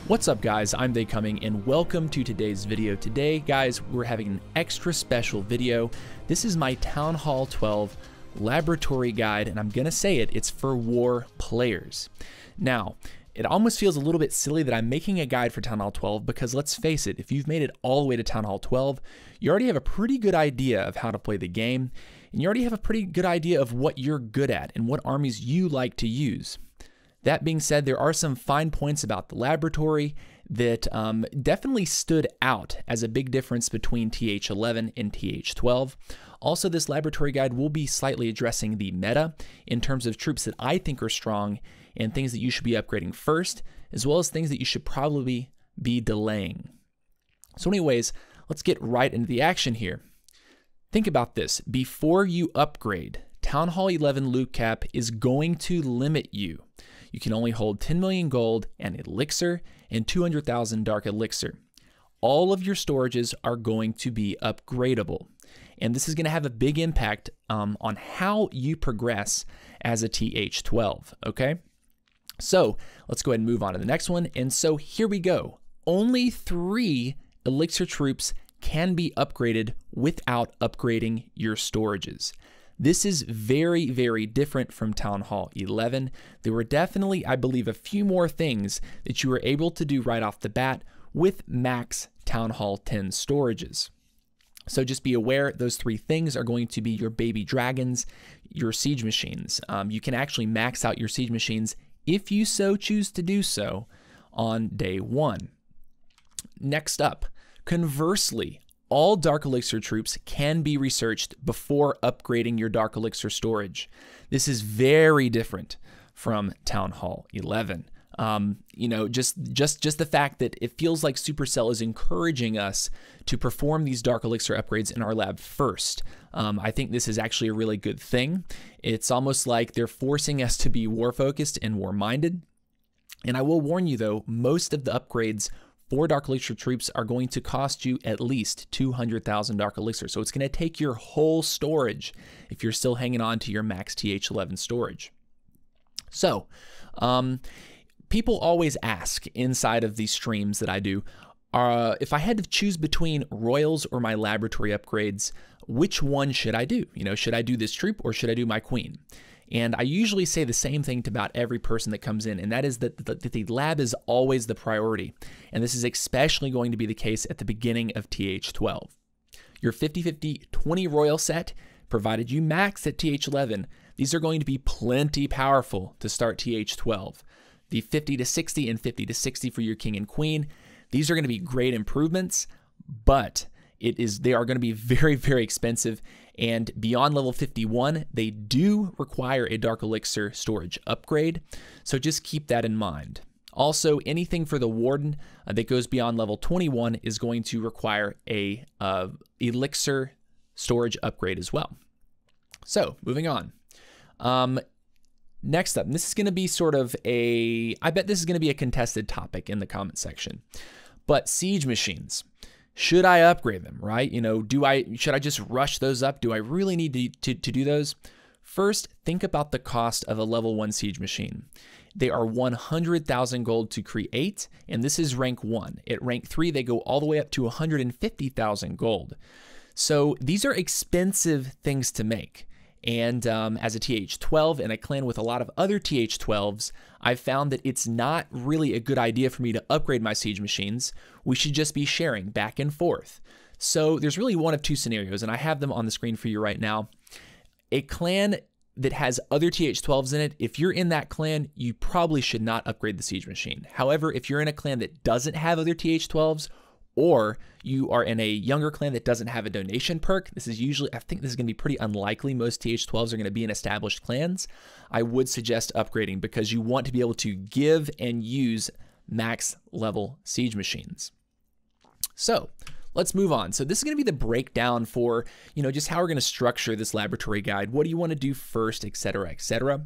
What's up guys, I'm TheyComing and welcome to today's video. Today guys, we're having an extra special video. This is my Town Hall 12 laboratory guide, and I'm gonna say it's for war players. Now, it almost feels a little bit silly that I'm making a guide for Town Hall 12 because let's face it, if you've made it all the way to Town Hall 12, you already have a pretty good idea of how to play the game, and you already have a pretty good idea of what you're good at and what armies you like to use. That being said, there are some fine points about the laboratory that definitely stood out as a big difference between TH11 and TH12. Also, this laboratory guide will be slightly addressing the meta in terms of troops that I think are strong and things that you should be upgrading first, as well as things that you should probably be delaying. So anyways, let's get right into the action here. Think about this. Before you upgrade, Town Hall 11 loot cap is going to limit you. You can only hold 10 million gold and elixir and 200,000 dark elixir. All of your storages are going to be upgradable. And this is going to have a big impact on how you progress as a TH12, okay? So let's go ahead and move on to the next one. And so here we go. Only 3 elixir troops can be upgraded without upgrading your storages. This is very, very different from Town Hall 11. There were definitely, I believe, a few more things that you were able to do right off the bat with max Town Hall 10 storages. So just be aware, those 3 things are going to be your baby dragons, your siege machines. You can actually max out your siege machines if you so choose to do so on day 1. Next up, conversely, all Dark Elixir troops can be researched before upgrading your Dark Elixir storage. This is very different from Town Hall 11. You know, just the fact that it feels like Supercell is encouraging us to perform these Dark Elixir upgrades in our lab first. I think this is actually a really good thing. It's almost like they're forcing us to be war-focused and war-minded. And I will warn you though, most of the upgrades for Dark Elixir troops are going to cost you at least 200,000 Dark Elixir. So it's going to take your whole storage if you're still hanging on to your max TH11 storage. So, people always ask inside of these streams that I do, if I had to choose between Royals or my laboratory upgrades, which one should I do? You know, should I do this troop or should I do my queen? And I usually say the same thing to about every person that comes in, and that is that the lab is always the priority. And this is especially going to be the case at the beginning of TH12. Your 50-50 20 Royal set, provided you max at TH11, these are going to be plenty powerful to start TH12. The 50-60 and 50-60 for your king and queen, these are going to be great improvements, but they are going to be very, very expensive. And beyond level 51, they do require a Dark Elixir storage upgrade, so just keep that in mind. Also, anything for the Warden that goes beyond level 21 is going to require a Elixir storage upgrade as well. So, moving on. Next up, and this is going to be sort of I bet this is going to be a contested topic in the comment section, but siege machines. Should I upgrade them, right? You know, should I just rush those up? Do I really need to do those? First, think about the cost of a level 1 siege machine. They are 100,000 gold to create, and this is rank 1. At rank 3, they go all the way up to 150,000 gold. So these are expensive things to make. And as a TH12 and a clan with a lot of other TH12s, I've found that it's not really a good idea for me to upgrade my siege machines. We should just be sharing back and forth. So there's really one of 2 scenarios, and I have them on the screen for you right now. A clan that has other TH12s in it, if you're in that clan, you probably should not upgrade the siege machine. However, if you're in a clan that doesn't have other TH12s, or you are in a younger clan that doesn't have a donation perk, this is usually, I think this is going to be pretty unlikely. Most TH12s are going to be in established clans. I would suggest upgrading because you want to be able to give and use max level siege machines. So let's move on. So this is going to be the breakdown for, you know, just how we're going to structure this laboratory guide. What do you want to do first, etc., etc.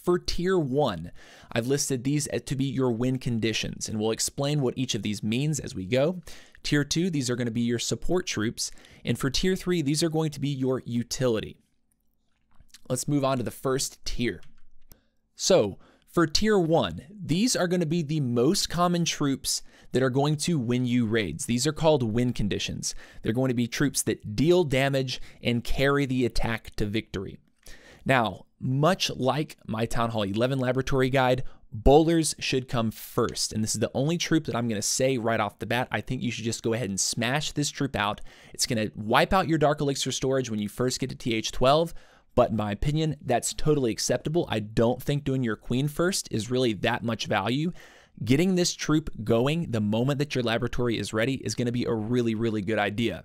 For tier 1, I've listed these to be your win conditions, and we'll explain what each of these means as we go. Tier 2, these are going to be your support troops, and for tier 3, these are going to be your utility. Let's move on to the first tier. So For tier 1, these are going to be the most common troops that are going to win you raids. These are called win conditions. They're going to be troops that deal damage and carry the attack to victory. Now, much like my Town Hall 11 laboratory guide, bowlers should come first. And this is the only troop that I'm going to say right off the bat. I think you should just go ahead and smash this troop out. It's going to wipe out your Dark Elixir storage when you first get to TH12. But in my opinion, that's totally acceptable. I don't think doing your queen first is really that much value. Getting this troop going the moment that your laboratory is ready is going to be a really, really good idea.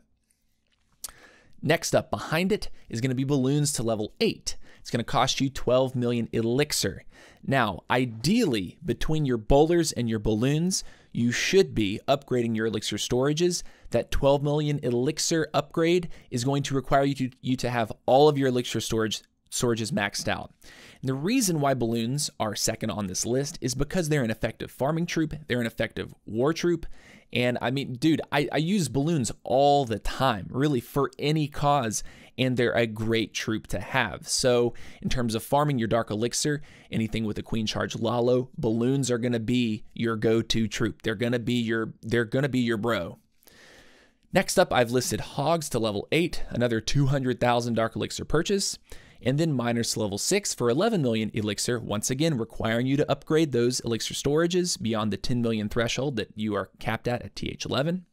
Next up behind it is going to be balloons to level 8. It's going to cost you 12 million elixir. Now, ideally, between your bowlers and your balloons, you should be upgrading your elixir storages. That 12 million elixir upgrade is going to require you to have all of your elixir storages maxed out. And the reason why balloons are second on this list is because they're an effective farming troop, they're an effective war troop, and I mean, dude, I use balloons all the time, really for any cause, and they're a great troop to have. So in terms of farming your Dark Elixir, anything with a Queen Charge Lalo, balloons are going to be your go-to troop. They're going to be your bro. Next up, I've listed Hogs to level 8, another 200,000 Dark Elixir purchase, and then Miners to level 6 for 11 million elixir, once again requiring you to upgrade those elixir storages beyond the 10 million threshold that you are capped at TH11.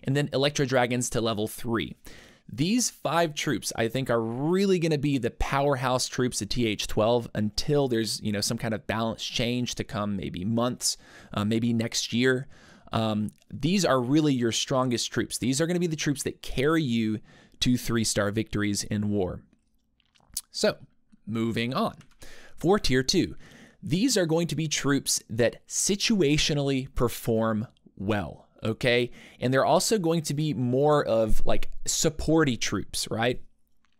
And then Electro Dragons to level 3. These 5 troops, I think, are really going to be the powerhouse troops at TH12 until there's, you know, some kind of balance change to come, maybe months, maybe next year. These are really your strongest troops. These are going to be the troops that carry you to 3-star victories in war. So, moving on. For tier 2, these are going to be troops that situationally perform well, okay? And they're also going to be more of like supporty troops, right?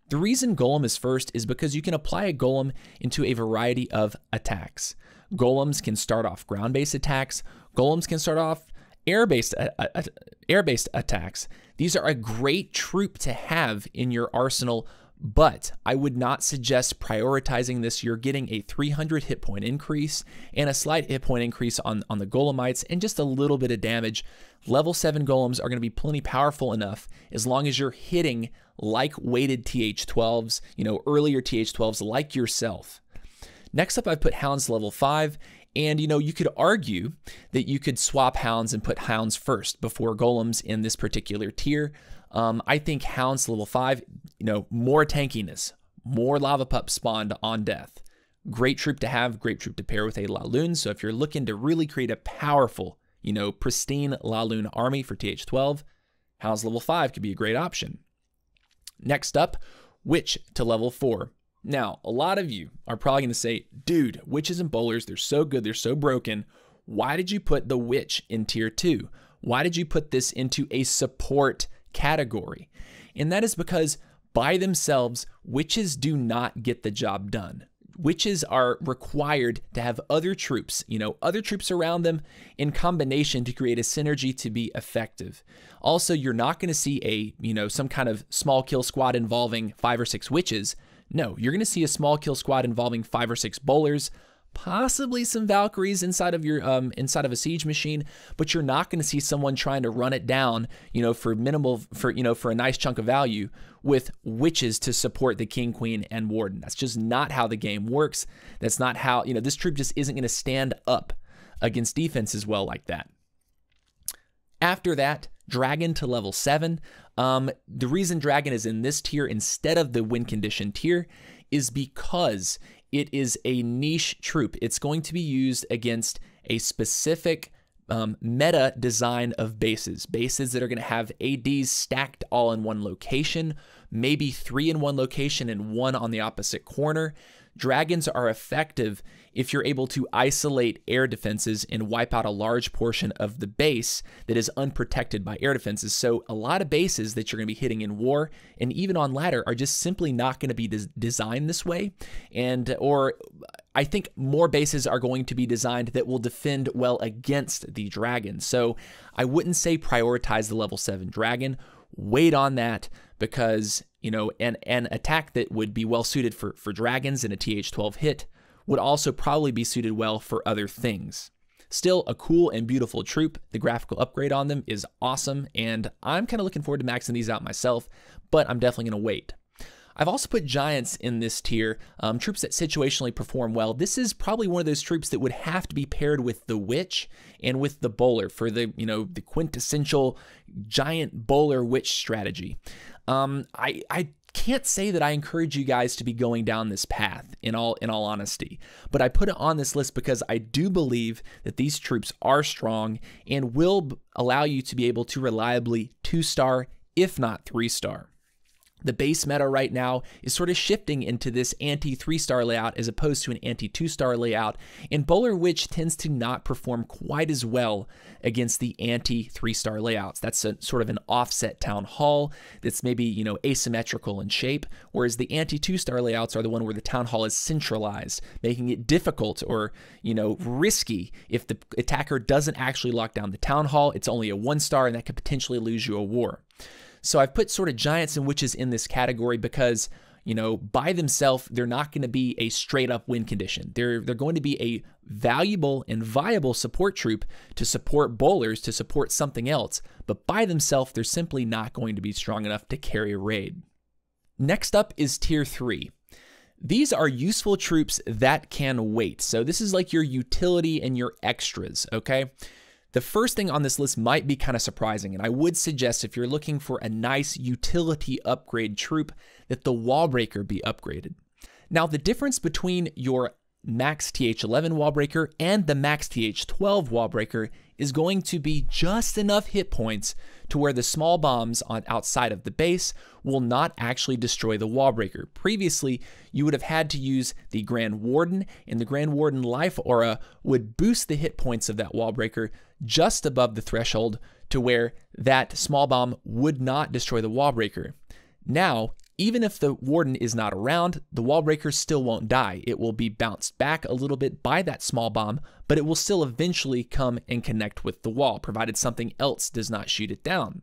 The reason Golem is first is because you can apply a Golem into a variety of attacks. Golems can start off ground-based attacks. Golems can start off air-based attacks. These are a great troop to have in your arsenal, but I would not suggest prioritizing this. You're getting a 300 hit point increase and a slight hit point increase on the Golemites and just a little bit of damage. Level 7 Golems are going to be plenty powerful enough as long as you're hitting like weighted TH12s, you know, earlier TH12s like yourself. Next up, I've put Hounds to level 5. And, you know, you could argue that you could swap Hounds and put Hounds first before Golems in this particular tier. I think Hounds level 5, you know, more tankiness, more Lava Pup spawned on death. Great troop to have, great troop to pair with a Laloon. So if you're looking to really create a powerful, you know, pristine Laloon army for TH12, Hounds level 5 could be a great option. Next up, Witch to level 4. Now, a lot of you are probably going to say, dude, witches and bowlers, they're so good, they're so broken. Why did you put the witch in tier 2? Why did you put this into a support category? And that is because by themselves, witches do not get the job done. Witches are required to have other troops, you know, other troops around them in combination to create a synergy to be effective. Also, you're not going to see a, you know, some kind of small kill squad involving 5 or 6 witches. No, you're going to see a small kill squad involving 5 or 6 bowlers, possibly some Valkyries inside of your inside of a siege machine, but you're not going to see someone trying to run it down, you know, for a nice chunk of value with witches to support the king, queen, and warden. That's just not how the game works. That's not how, you know, this troop just isn't going to stand up against defense as well like that. After that, Dragon to level 7. The reason Dragon is in this tier instead of the win condition tier is because it is a niche troop. It's going to be used against a specific meta design of bases that are going to have ADs stacked all in one location, maybe 3 in one location and 1 on the opposite corner. Dragons are effective if you're able to isolate air defenses and wipe out a large portion of the base that is unprotected by air defenses. So a lot of bases that you're going to be hitting in war and even on ladder are just simply not going to be designed this way. Or I think more bases are going to be designed that will defend well against the dragon. So I wouldn't say prioritize the level 7 dragon. Wait on that, because, you know, an attack that would be well suited for dragons in a TH12 hit would also probably be suited well for other things. Still a cool and beautiful troop. The graphical upgrade on them is awesome, and I'm kind of looking forward to maxing these out myself, but I'm definitely going to wait. I've also put giants in this tier, troops that situationally perform well. This is probably one of those troops that would have to be paired with the witch and with the bowler for the, the quintessential giant bowler witch strategy. I can't say that I encourage you guys to be going down this path in all honesty, but I put it on this list because I do believe that these troops are strong and will allow you to be able to reliably 2-star, if not 3-star. The base meta right now is sort of shifting into this anti-3-star layout as opposed to an anti-2-star layout, and Bowler Witch tends to not perform quite as well against the anti-3-star layouts. That's sort of an offset Town Hall that's maybe, asymmetrical in shape, whereas the anti-2-star layouts are the one where the Town Hall is centralized, making it difficult or, risky if the attacker doesn't actually lock down the Town Hall. It's only a 1-star, and that could potentially lose you a war. So I've put sort of giants and witches in this category because, by themselves, they're not going to be a straight up win condition. They're going to be a valuable and viable support troop to support bowlers, to support something else. But by themselves, they're simply not going to be strong enough to carry a raid. Next up is tier 3. These are useful troops that can wait. So this is like your utility and your extras, okay? The first thing on this list might be kind of surprising, and I would suggest if you're looking for a nice utility upgrade troop that the Wallbreaker be upgraded. Now, the difference between your max TH11 Wallbreaker and the max TH12 Wallbreaker is going to be just enough hit points to where the small bombs on outside of the base will not actually destroy the Wallbreaker. Previously, you would have had to use the Grand Warden, and the Grand Warden Life Aura would boost the hit points of that Wallbreaker just above the threshold to where that small bomb would not destroy the Wallbreaker. Now, even if the Warden is not around, the Wallbreaker still won't die. It will be bounced back a little bit by that small bomb, but it will still eventually come and connect with the wall, provided something else does not shoot it down.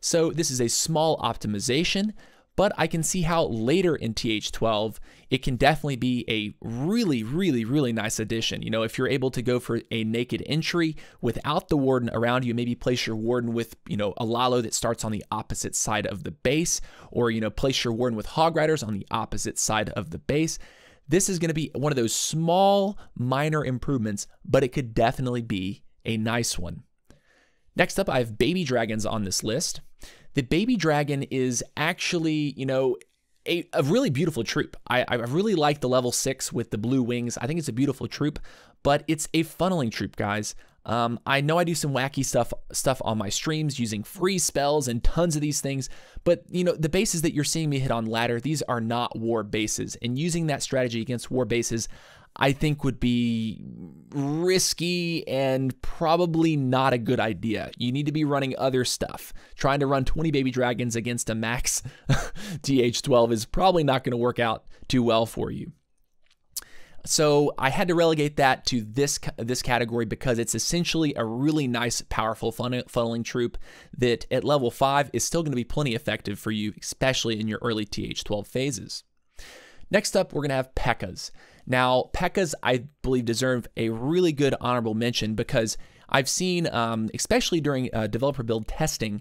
So this is a small optimization, but I can see how later in TH12, it can definitely be a really, really, really nice addition. If you're able to go for a naked entry without the Warden around you, maybe place your Warden with, a Lalo that starts on the opposite side of the base, or, place your Warden with Hog Riders on the opposite side of the base. This is going to be one of those small, minor improvements, but it could definitely be a nice one. Next up, I have Baby Dragons on this list. The Baby Dragon is actually, a really beautiful troop. I really like the level 6 with the blue wings. I think it's a beautiful troop, but it's a funneling troop, guys. I know I do some wacky stuff on my streams using freeze spells and tons of these things, but the bases that you're seeing me hit on ladder, these are not war bases, and using that strategy against war bases, I think would be risky and probably not a good idea. You need to be running other stuff. Trying to run 20 Baby Dragons against a max TH12 is probably not going to work out too well for you. So I had to relegate that to this category because it's essentially a really nice, powerful funneling troop that at level 5 is still going to be plenty effective for you, especially in your early TH12 phases. Next up, we're going to have P.E.K.K.A.s. Now, P.E.K.K.A.s, I believe, deserve a really good honorable mention because I've seen, especially during developer build testing,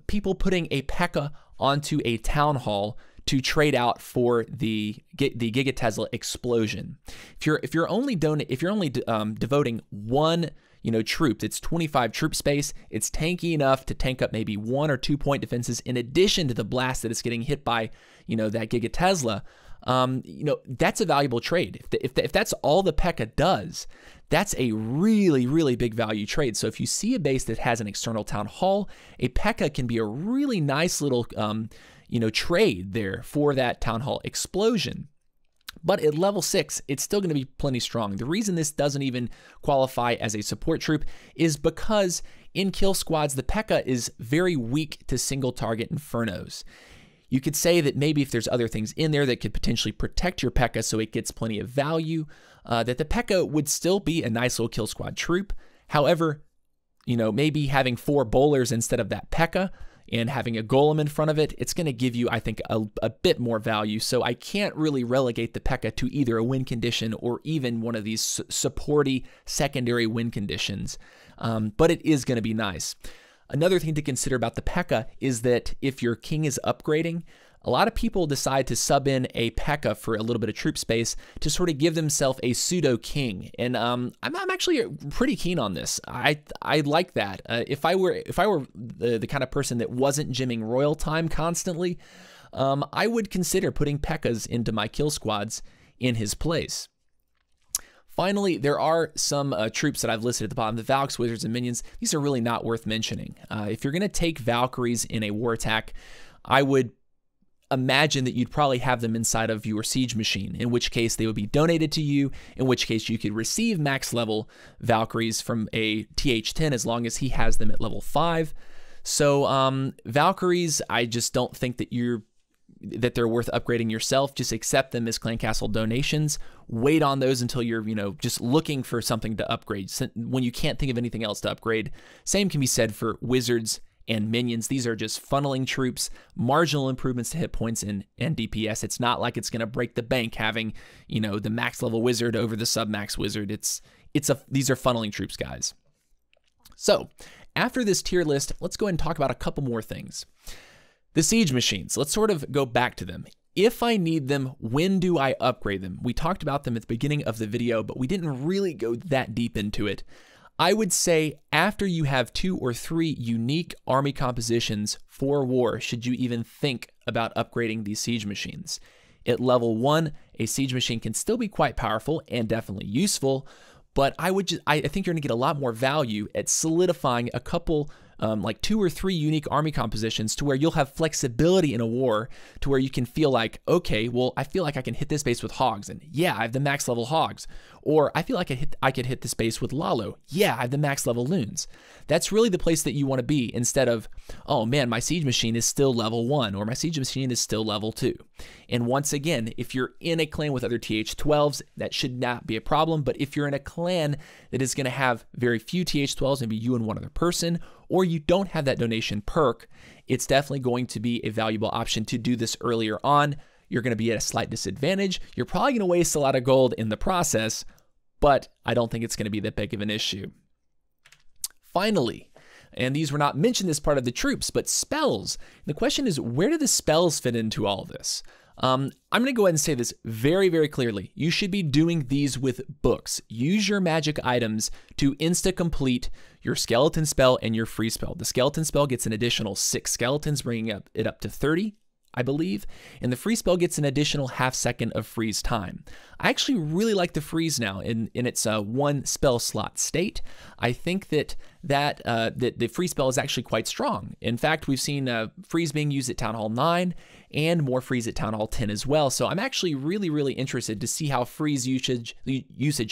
people putting a P.E.K.K.A. onto a Town Hall to trade out for the Giga Tesla explosion. If you're only devoting one troop that's 25 troop space, it's tanky enough to tank up maybe 1 or 2 point defenses in addition to the blast that it's getting hit by that Giga Tesla. That's a valuable trade. If that's all the P.E.K.K.A. does, that's a really, really big value trade. So if you see a base that has an external Town Hall, a P.E.K.K.A. can be a really nice little trade there for that Town Hall explosion. But at level 6, it's still going to be plenty strong. The reason this doesn't even qualify as a support troop is because in kill squads, the P.E.K.K.A. is very weak to single target infernos. You could say that maybe if there's other things in there that could potentially protect your P.E.K.K.A. so it gets plenty of value, that the P.E.K.K.A. would still be a nice little kill squad troop. However, maybe having 4 bowlers instead of that P.E.K.K.A., and having a golem in front of it, it's going to give you, I think, a bit more value. So I can't really relegate the P.E.K.K.A. to either a win condition or even one of these supporty secondary win conditions. But it is going to be nice. Another thing to consider about the P.E.K.K.A. is that if your king is upgrading, a lot of people decide to sub in a P.E.K.K.A. for a little bit of troop space to sort of give themselves a pseudo king, and I'm actually pretty keen on this. I like that. If I were the kind of person that wasn't gymming royal time constantly, I would consider putting P.E.K.K.A.s into my kill squads in his place. Finally, there are some troops that I've listed at the bottom, the Valks, Wizards, and Minions. These are really not worth mentioning. If you're going to take Valkyries in a war attack, I would imagine that you'd probably have them inside of your siege machine, in which case they would be donated to you, in which case you could receive max level Valkyries from a TH10 as long as he has them at level 5. So Valkyries, I just don't think that they're worth upgrading yourself. Just accept them as Clan Castle donations. Wait on those until you're, just looking for something to upgrade. When you can't think of anything else to upgrade. Same can be said for Wizards and Minions. These are just funneling troops, marginal improvements to hit points and DPS. It's not like it's going to break the bank having, the max level wizard over the sub-max wizard. These are funneling troops, guys. So after this tier list, let's go ahead and talk about a couple more things. The siege machines, let's sort of go back to them. If I need them, when do I upgrade them? We talked about them at the beginning of the video, but we didn't really go that deep into it. I would say after you have 2 or 3 unique army compositions for war, should you even think about upgrading these siege machines. At level 1, a siege machine can still be quite powerful and definitely useful, but I think you're gonna get a lot more value at solidifying a couple like 2 or 3 unique army compositions to where you'll have flexibility in a war to where you can feel like, okay, well, I feel like I can hit this base with hogs, and yeah, I have the max level hogs. Or I feel like I could hit this base with Lalo. Yeah, I have the max level loons. That's really the place that you want to be instead of, oh man, my siege machine is still level 1 or my siege machine is still level 2. And once again, if you're in a clan with other TH12s, that should not be a problem. But if you're in a clan that is going to have very few TH12s, maybe you and one other person, or you don't have that donation perk, it's definitely going to be a valuable option to do this earlier on. You're going to be at a slight disadvantage. You're probably going to waste a lot of gold in the process, but I don't think it's going to be that big of an issue. Finally, and these were not mentioned as part of the troops, but spells. The question is, where do the spells fit into all of this? I'm going to go ahead and say this very, very clearly. You should be doing these with books. Use your magic items to insta-complete your skeleton spell and your free spell. The skeleton spell gets an additional 6 skeletons, bringing it up to 30. I believe, and the free spell gets an additional ½ second of freeze time. I actually really like the freeze now in its 1 spell slot state. I think that the free spell is actually quite strong. In fact, we've seen freeze being used at Town Hall 9 and more freeze at Town Hall 10 as well. So I'm actually really, really interested to see how freeze usage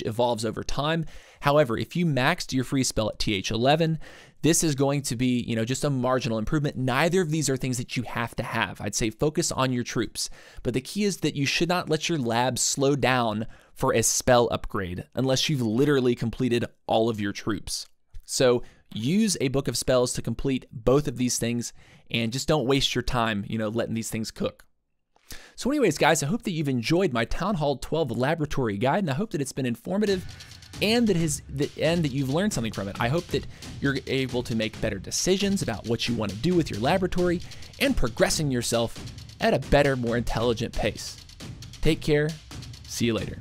evolves over time. However, if you maxed your free spell at TH11, this is going to be, just a marginal improvement. Neither of these are things that you have to have. I'd say focus on your troops. But the key is that you should not let your lab slow down for a spell upgrade unless you've literally completed all of your troops. So use a book of spells to complete both of these things and just don't waste your time, letting these things cook. So anyways, guys, I hope that you've enjoyed my Town Hall 12 laboratory guide, and I hope that it's been informative and that you've learned something from it. I hope that you're able to make better decisions about what you want to do with your laboratory and progressing yourself at a better, more intelligent pace. Take care. See you later.